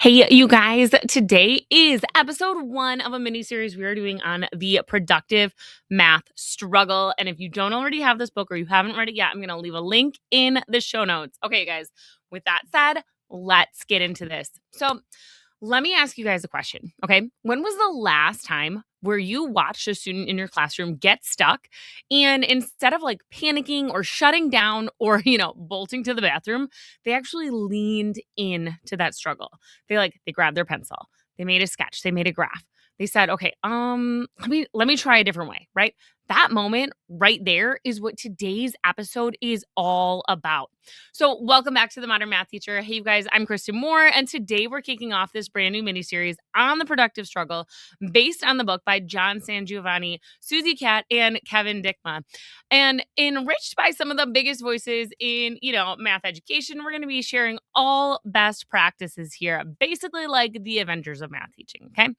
Hey, you guys, today is episode 1 of a mini series we are doing on the productive math struggle. And if you don't already have this book or you haven't read it yet, I'm going to leave a link in the show notes. Okay, you guys, with that said, let's get into this. So, let me ask you guys a question, okay? When was the last time where you watched a student in your classroom get stuck and instead of like panicking or shutting down or, bolting to the bathroom, they actually leaned in to that struggle. They grabbed their pencil. They made a sketch, they made a graph. They said, "Okay, let me try a different way," right? That moment right there is what today's episode is all about. So, welcome back to the Modern Math Teacher. Hey, you guys, I'm Kristen Moore, and today we're kicking off this brand new mini series on the productive struggle based on the book by John SanGiovanni, Susie Katt, and Kevin Dykema. And enriched by some of the biggest voices in, math education, we're going to be sharing all best practices here, basically like the Avengers of math teaching, okay?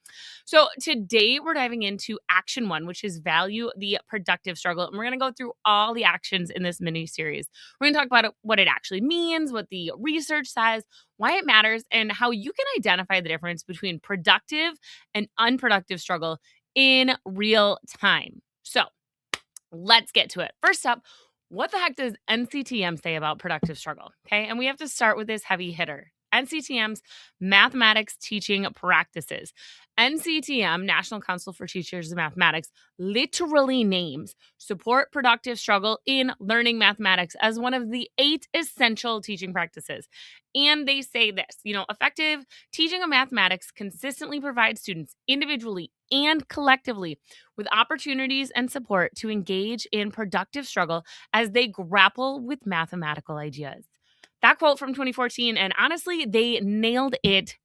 So, today we're diving into action 1, which is value the productive struggle. And we're going to go through all the actions in this mini series. We're going to talk about what it actually means, what the research says, why it matters, and how you can identify the difference between productive and unproductive struggle in real time. So let's get to it. First up, what the heck does NCTM say about productive struggle? Okay, and we have to start with this heavy hitter. NCTM's mathematics teaching practices. NCTM, National Council for Teachers of Mathematics, literally names support productive struggle in learning mathematics as one of the 8 essential teaching practices. And they say this, effective teaching of mathematics consistently provides students individually and collectively with opportunities and support to engage in productive struggle as they grapple with mathematical ideas. That quote from 2014, and honestly, they nailed it.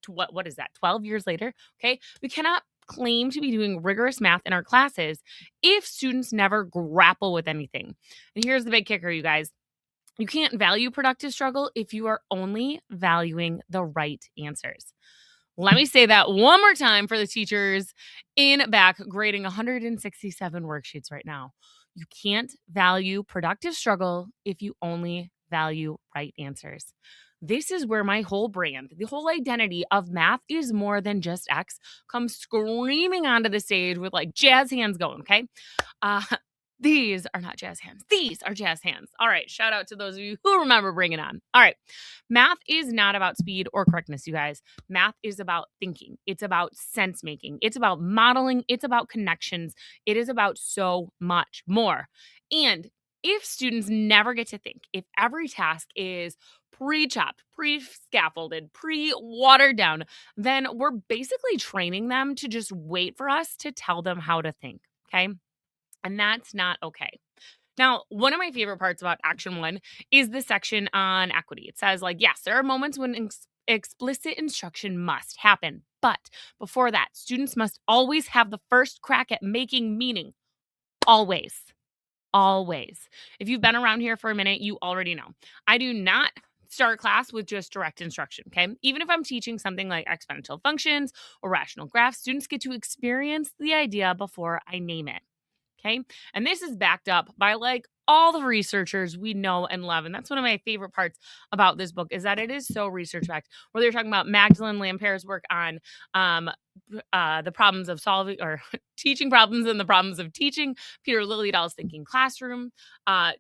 What is that? 12 years later. Okay. We cannot claim to be doing rigorous math in our classes if students never grapple with anything. And here's the big kicker, you guys. You can't value productive struggle if you are only valuing the right answers. Let me say that one more time for the teachers in back grading 167 worksheets right now. You can't value productive struggle if you only value right answers. This is where my whole brand, the whole identity of math is more than just X, comes screaming onto the stage with like jazz hands going, okay? Uh, these are not jazz hands. These are jazz hands. All right. Shout out to those of you who remember Bring It On. All right. Math is not about speed or correctness, you guys. Math is about thinking. It's about sense making. It's about modeling. It's about connections. It is about so much more. And if students never get to think, if every task is pre-chopped, pre-scaffolded, pre-watered down, then we're basically training them to just wait for us to tell them how to think. Okay. And that's not okay. Now, one of my favorite parts about Action 1 is the section on equity. It says, yes, there are moments when explicit instruction must happen. But before that, students must always have the first crack at making meaning. Always. Always. If you've been around here for a minute, you already know. I do not start class with just direct instruction, okay? Even if I'm teaching something like exponential functions or rational graphs, students get to experience the idea before I name it. Okay. And this is backed up by all the researchers we know and love. And that's one of my favorite parts about this book is that it is so research backed. Whether you're talking about Magdalene Lampert's work on the problems of solving or teaching problems and the problems of teaching, Peter Liljedahl's Thinking Classroom,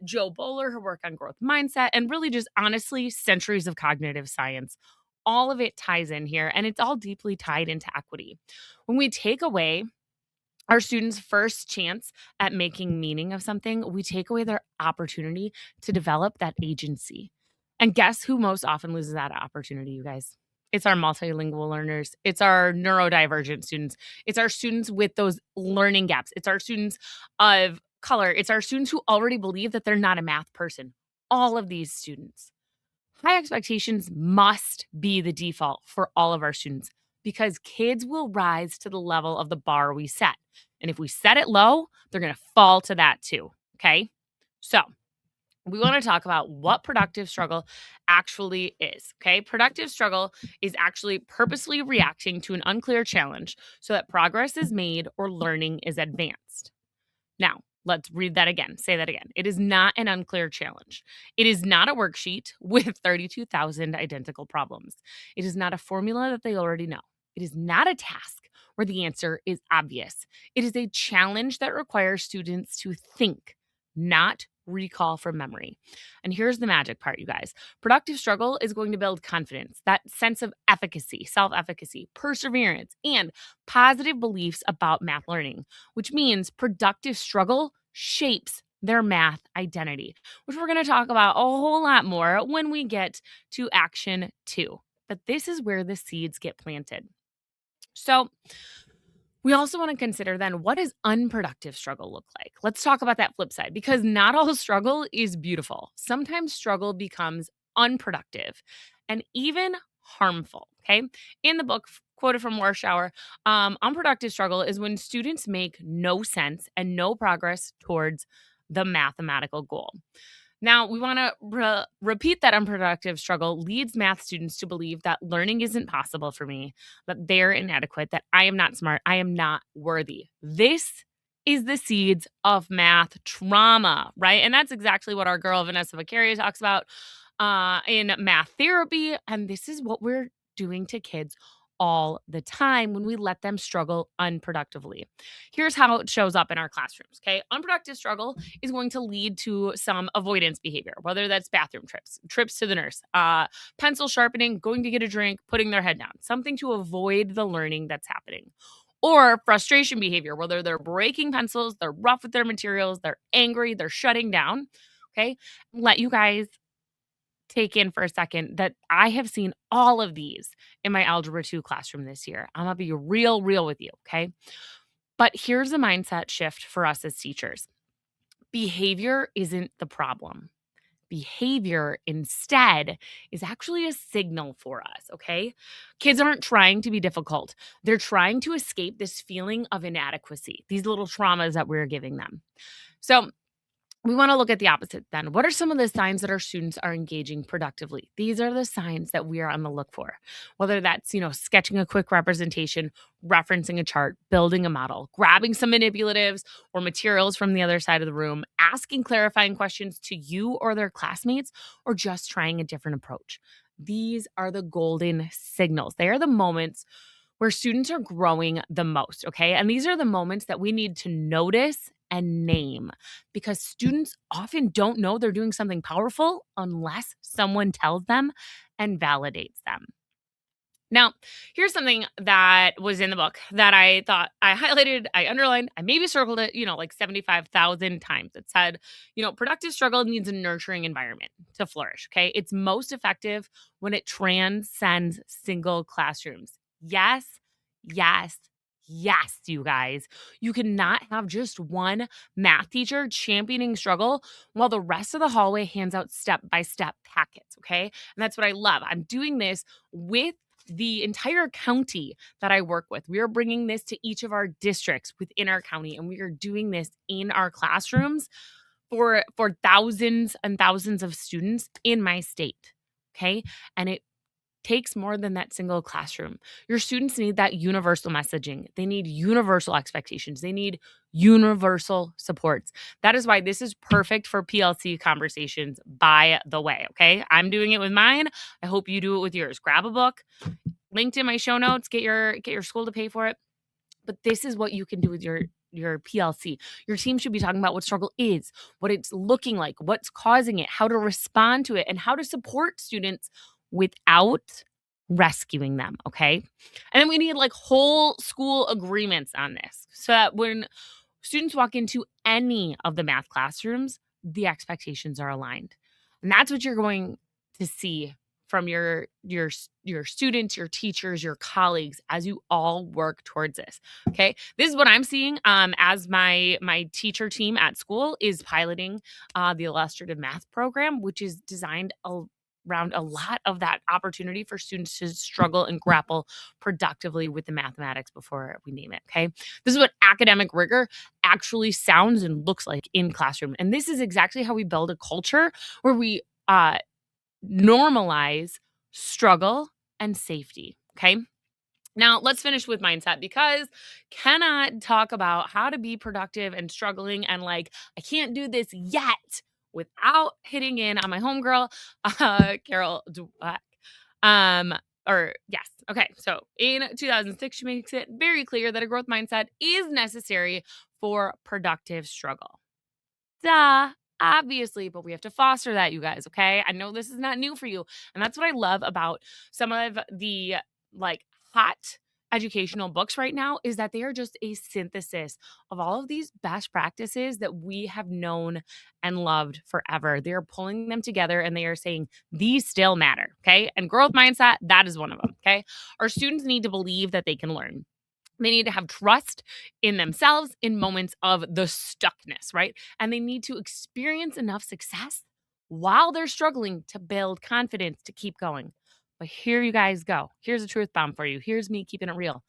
Joe Boaler, her work on growth mindset, and really just honestly centuries of cognitive science. All of it ties in here and it's all deeply tied into equity. When we take away our students' first chance at making meaning of something, we take away their opportunity to develop that agency. And guess who most often loses that opportunity, you guys? It's our multilingual learners. It's our neurodivergent students. It's our students with those learning gaps. It's our students of color. It's our students who already believe that they're not a math person. All of these students. High expectations must be the default for all of our students because kids will rise to the level of the bar we set. And if we set it low, they're going to fall to that too. Okay. So we want to talk about what productive struggle actually is. Okay. Productive struggle is actually purposely reacting to an unclear challenge so that progress is made or learning is advanced. Now, Let's read that again. Say that again. It is not an unclear challenge. It is not a worksheet with 32,000 identical problems. It is not a formula that they already know. It is not a task where the answer is obvious. It is a challenge that requires students to think, not recall from memory. And here's the magic part, you guys. Productive struggle is going to build confidence, that sense of efficacy, self-efficacy, perseverance, and positive beliefs about math learning, which means productive struggle shapes their math identity, which we're going to talk about a whole lot more when we get to action 2. But this is where the seeds get planted. So, we also want to consider then, what does unproductive struggle look like? Let's talk about that flip side, because not all struggle is beautiful. Sometimes struggle becomes unproductive and even harmful. Okay. In the book, quoted from Warschauer, unproductive struggle is when students make no sense and no progress towards the mathematical goal. Now, we want to repeat that unproductive struggle leads math students to believe that learning isn't possible for me, that they're inadequate, that I am not smart, I am not worthy. This is the seeds of math trauma, right? And that's exactly what our girl Vanessa Vakharia talks about in math therapy. And this is what we're doing to kids all the time when we let them struggle unproductively. Here's how it shows up in our classrooms, okay? Unproductive struggle is going to lead to some avoidance behavior, whether that's bathroom trips to the nurse, pencil sharpening, going to get a drink, putting their head down, something to avoid the learning that's happening. Or frustration behavior, whether they're breaking pencils, they're rough with their materials, they're angry, they're shutting down, okay? Let you guys take in for a second that I have seen all of these in my Algebra 2 classroom this year. I'm going to be real with you, okay? But here's a mindset shift for us as teachers. Behavior isn't the problem. Behavior instead is actually a signal for us, okay? Kids aren't trying to be difficult. They're trying to escape this feeling of inadequacy, these little traumas that we're giving them. So we want to look at the opposite then. What are some of the signs that our students are engaging productively? These are the signs that we are on the look for. Whether that's, sketching a quick representation, referencing a chart, building a model, grabbing some manipulatives or materials from the other side of the room, asking clarifying questions to you or their classmates, or just trying a different approach. These are the golden signals. They are the moments where students are growing the most, okay? And these are the moments that we need to notice and name, because students often don't know they're doing something powerful unless someone tells them and validates them. Now, here's something that was in the book that I thought I highlighted, I underlined, I maybe circled it, like 75,000 times. It said, productive struggle needs a nurturing environment to flourish, okay? It's most effective when it transcends single classrooms. Yes, you guys. You cannot have just one math teacher championing struggle while the rest of the hallway hands out step-by-step packets, okay? And that's what I love. I'm doing this with the entire county that I work with. We are bringing this to each of our districts within our county, and we are doing this in our classrooms for thousands and thousands of students in my state, okay? And it takes more than that single classroom. Your students need that universal messaging. They need universal expectations. They need universal supports. That is why this is perfect for PLC conversations, by the way, okay? I'm doing it with mine. I hope you do it with yours. Grab a book, linked in my show notes, get your school to pay for it. But this is what you can do with your PLC. Your team should be talking about what struggle is, what it's looking like, what's causing it, how to respond to it, and how to support students without rescuing them, okay? And then we need whole school agreements on this, so that when students walk into any of the math classrooms, the expectations are aligned. And that's what you're going to see from your students, your teachers, your colleagues, as you all work towards this, okay? This is what I'm seeing as my teacher team at school is piloting the illustrative math program, which is designed around a lot of that opportunity for students to struggle and grapple productively with the mathematics before we name it, okay? This is what academic rigor actually sounds and looks like in classroom. And this is exactly how we build a culture where we normalize struggle and safety, okay? Now, let's finish with mindset because cannot talk about how to be productive and struggling and like, I can't do this yet without hitting in on my homegirl, Carol Dweck. Um, or yes. Okay. So in 2006, she makes it very clear that a growth mindset is necessary for productive struggle. Duh. Obviously, but we have to foster that, you guys, okay? I know this is not new for you. And that's what I love about some of the like hot educational books right now is that they are just a synthesis of all of these best practices that we have known and loved forever. They are pulling them together and they are saying these still matter, okay? And growth mindset, that is one of them, okay? Our students need to believe that they can learn. They need to have trust in themselves in moments of the stuckness, right? And they need to experience enough success while they're struggling to build confidence to keep going. But here you guys go. Here's a truth bomb for you. Here's me keeping it real.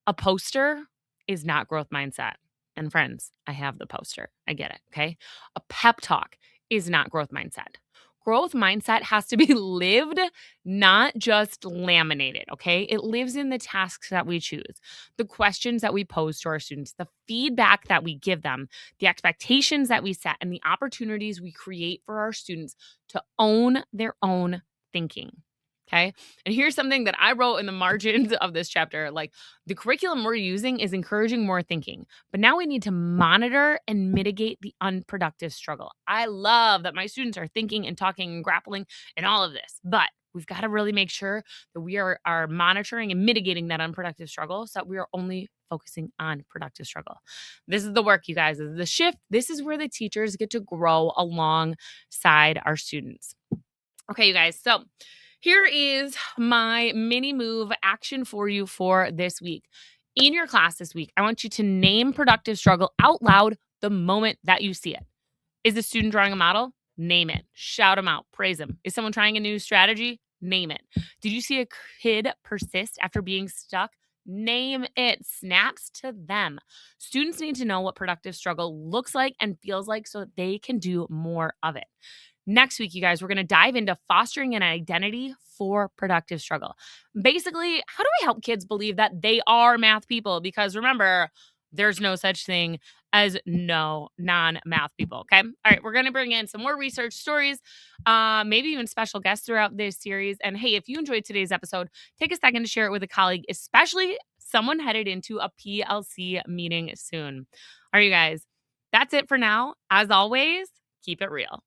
A poster is not growth mindset. And friends, I have the poster. I get it. Okay. A pep talk is not growth mindset. Growth mindset has to be lived, not just laminated. Okay. It lives in the tasks that we choose, the questions that we pose to our students, the feedback that we give them, the expectations that we set, and the opportunities we create for our students to own their own thinking. Okay. And here's something that I wrote in the margins of this chapter. Like, the curriculum we're using is encouraging more thinking, but now we need to monitor and mitigate the unproductive struggle. I love that my students are thinking and talking and grappling and all of this, but we've got to really make sure that we are monitoring and mitigating that unproductive struggle so that we are only focusing on productive struggle. This is the work, you guys. This is the shift. This is where the teachers get to grow alongside our students. Okay, you guys. So here is my mini move action for you for this week. In your class this week, I want you to name productive struggle out loud the moment that you see it. Is the student drawing a model? Name it. Shout them out. Praise them. Is someone trying a new strategy? Name it. Did you see a kid persist after being stuck? Name it. Snaps to them. Students need to know what productive struggle looks like and feels like so that they can do more of it. Next week, you guys, we're going to dive into fostering an identity for productive struggle. Basically, how do we help kids believe that they are math people? Because remember, there's no such thing as no non-math people, okay? All right, we're going to bring in some more research stories, maybe even special guests throughout this series. And hey, if you enjoyed today's episode, take a second to share it with a colleague, especially someone headed into a PLC meeting soon. All right, you guys, that's it for now. As always, keep it real.